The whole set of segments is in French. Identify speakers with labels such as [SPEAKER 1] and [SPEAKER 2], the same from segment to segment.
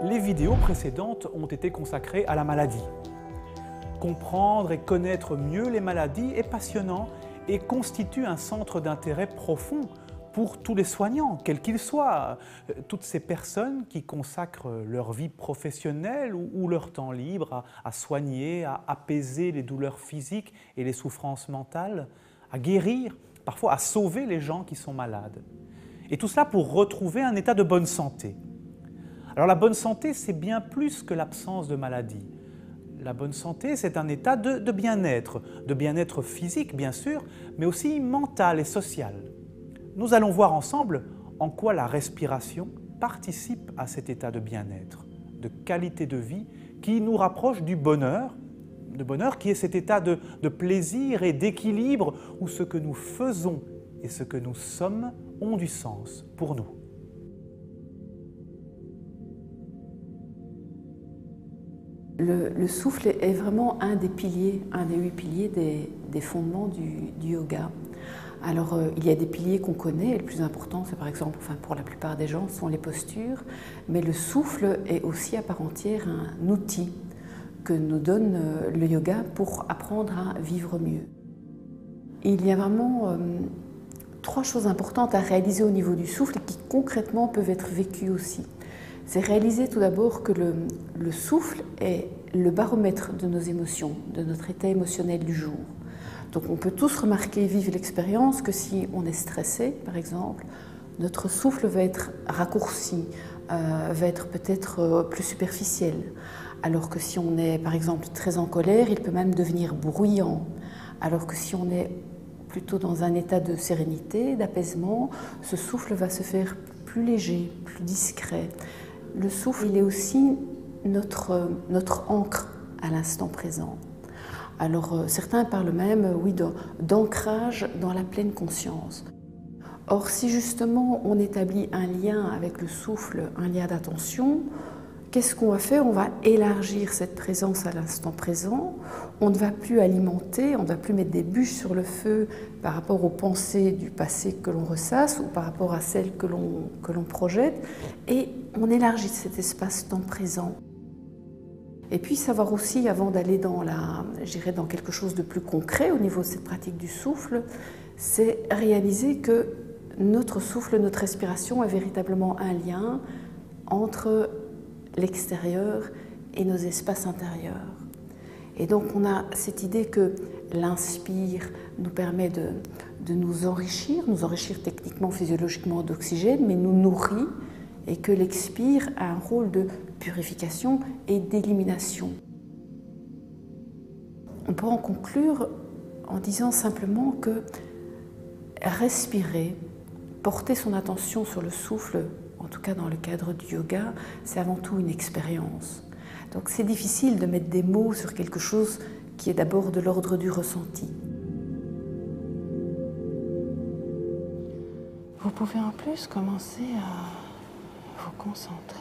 [SPEAKER 1] Les vidéos précédentes ont été consacrées à la maladie. Comprendre et connaître mieux les maladies est passionnant et constitue un centre d'intérêt profond pour tous les soignants, quels qu'ils soient. Toutes ces personnes qui consacrent leur vie professionnelle ou leur temps libre à soigner, à apaiser les douleurs physiques et les souffrances mentales, à guérir, parfois à sauver les gens qui sont malades. Et tout cela pour retrouver un état de bonne santé. Alors la bonne santé, c'est bien plus que l'absence de maladie. La bonne santé, c'est un état de bien-être physique bien sûr, mais aussi mental et social. Nous allons voir ensemble en quoi la respiration participe à cet état de bien-être, de qualité de vie qui nous rapproche du bonheur qui est cet état de plaisir et d'équilibre où ce que nous faisons et ce que nous sommes ont du sens pour nous.
[SPEAKER 2] Le souffle est vraiment un des piliers, un des 8 piliers des fondements du yoga. Alors il y a des piliers qu'on connaît, et le plus important c'est par exemple, pour la plupart des gens, sont les postures, mais le souffle est aussi à part entière un outil que nous donne le yoga pour apprendre à vivre mieux. Il y a vraiment 3 choses importantes à réaliser au niveau du souffle et qui concrètement peuvent être vécues aussi. C'est réaliser tout d'abord que le souffle est le baromètre de nos émotions, de notre état émotionnel du jour. Donc on peut tous remarquer, vivre l'expérience que si on est stressé, par exemple, notre souffle va être raccourci, va être peut-être plus superficiel. Alors que si on est par exemple très en colère, il peut même devenir bruyant. Alors que si on est plutôt dans un état de sérénité, d'apaisement, ce souffle va se faire plus léger, plus discret. Le souffle, il est aussi notre ancre à l'instant présent. Alors certains parlent même, oui, d'ancrage dans la pleine conscience. Or, si justement on établit un lien avec le souffle, un lien d'attention, qu'est-ce qu'on va faire? On va élargir cette présence à l'instant présent. On ne va plus alimenter, on ne va plus mettre des bûches sur le feu par rapport aux pensées du passé que l'on ressasse ou par rapport à celles que l'on projette. Et on élargit cet espace-temps présent. Et puis savoir aussi, avant d'aller dans quelque chose de plus concret au niveau de cette pratique du souffle, c'est réaliser que notre souffle, notre respiration est véritablement un lien entre l'extérieur et nos espaces intérieurs. Et donc on a cette idée que l'inspire nous permet de nous enrichir techniquement, physiologiquement d'oxygène, mais nous nourrit, et que l'expire a un rôle de purification et d'élimination. On peut en conclure en disant simplement que respirer, porter son attention sur le souffle, en tout cas dans le cadre du yoga, c'est avant tout une expérience. Donc c'est difficile de mettre des mots sur quelque chose qui est d'abord de l'ordre du ressenti. Vous pouvez en plus commencer à vous concentrer.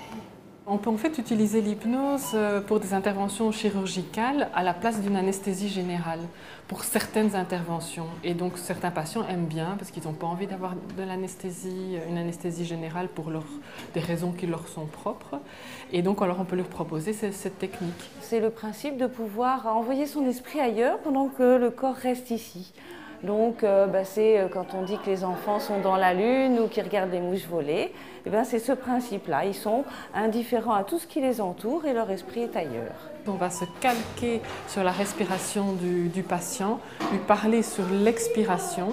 [SPEAKER 3] On peut en fait utiliser l'hypnose pour des interventions chirurgicales à la place d'une anesthésie générale pour certaines interventions. Et donc certains patients aiment bien parce qu'ils n'ont pas envie d'avoir de l'anesthésie, une anesthésie générale pour des raisons qui leur sont propres. Et donc alors on peut leur proposer cette technique.
[SPEAKER 4] C'est le principe de pouvoir envoyer son esprit ailleurs pendant que le corps reste ici. Donc c'est quand on dit que les enfants sont dans la lune ou qu'ils regardent les mouches voler, c'est ce principe-là. Ils sont indifférents à tout ce qui les entoure et leur esprit est ailleurs.
[SPEAKER 3] On va se calquer sur la respiration du patient, lui parler sur l'expiration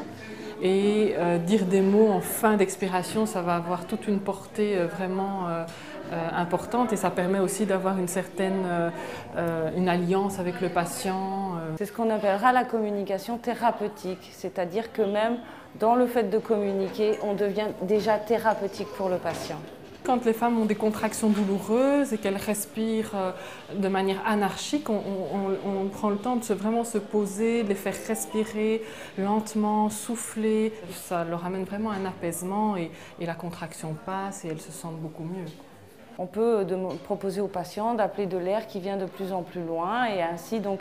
[SPEAKER 3] et dire des mots en fin d'expiration, ça va avoir toute une portée vraiment importante et ça permet aussi d'avoir une certaine une alliance avec le patient.
[SPEAKER 4] C'est ce qu'on appellera la communication thérapeutique, c'est-à-dire que même dans le fait de communiquer, on devient déjà thérapeutique pour le patient.
[SPEAKER 3] Quand les femmes ont des contractions douloureuses et qu'elles respirent de manière anarchique, on prend le temps de vraiment se poser, de les faire respirer lentement, souffler. Ça leur amène vraiment un apaisement et la contraction passe et elles se sentent beaucoup mieux.
[SPEAKER 4] On peut proposer aux patients d'appeler de l'air qui vient de plus en plus loin et ainsi donc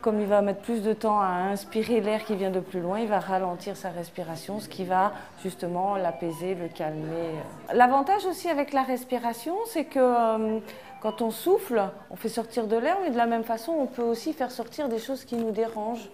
[SPEAKER 4] comme il va mettre plus de temps à inspirer l'air qui vient de plus loin, il va ralentir sa respiration, ce qui va justement l'apaiser, le calmer. L'avantage aussi avec la respiration, c'est que quand on souffle, on fait sortir de l'air, mais de la même façon, on peut aussi faire sortir des choses qui nous dérangent.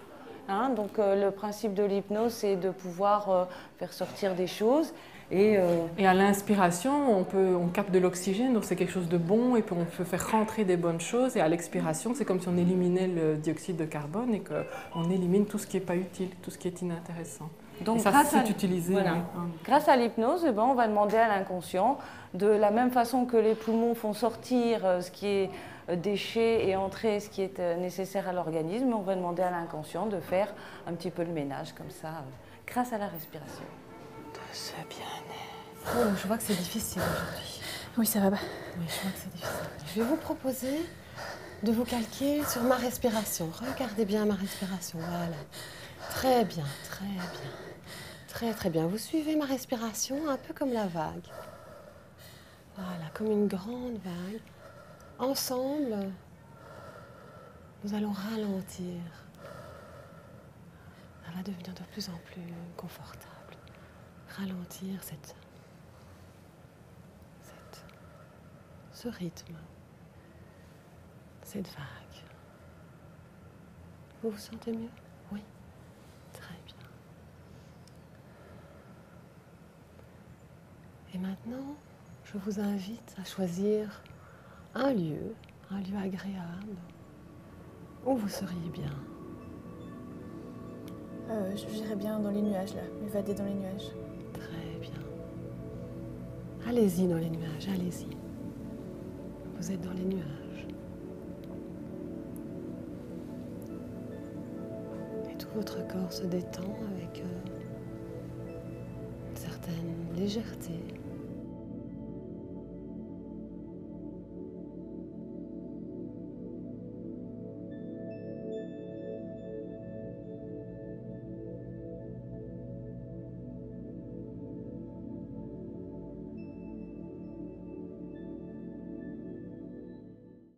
[SPEAKER 4] Donc le principe de l'hypnose, c'est de pouvoir faire sortir des choses. Et
[SPEAKER 3] à l'inspiration, on capte de l'oxygène, donc c'est quelque chose de bon, et puis on peut faire rentrer des bonnes choses. Et à l'expiration, c'est comme si on éliminait le dioxyde de carbone et qu'on élimine tout ce qui n'est pas utile, tout ce qui est inintéressant.
[SPEAKER 4] Donc,
[SPEAKER 3] et ça, c'est utilisé.
[SPEAKER 4] Voilà. Grâce à l'hypnose, on va demander à l'inconscient, de la même façon que les poumons font sortir ce qui est déchets et entrer ce qui est nécessaire à l'organisme, on va demander à l'inconscient de faire un petit peu le ménage comme ça, grâce à la respiration.
[SPEAKER 5] De ce bien-être. Oh, je vois que c'est difficile aujourd'hui.
[SPEAKER 6] Oui, ça va.
[SPEAKER 5] Oui, je vois que c'est difficile. Je vais vous proposer de vous calquer sur ma respiration. Regardez bien ma respiration, voilà. Très bien, très bien. Très, très bien. Vous suivez ma respiration un peu comme la vague. Voilà, comme une grande vague. Ensemble, nous allons ralentir. Ça va devenir de plus en plus confortable. Ralentir ce rythme, cette vague. Vous vous sentez mieux? Oui, très bien. Et maintenant, je vous invite à choisir un lieu agréable où vous seriez bien.
[SPEAKER 6] J'irais bien dans les nuages, là, m'évader dans les nuages.
[SPEAKER 5] Très bien. Allez-y dans les nuages, allez-y. Vous êtes dans les nuages. Et tout votre corps se détend avec une certaine légèreté.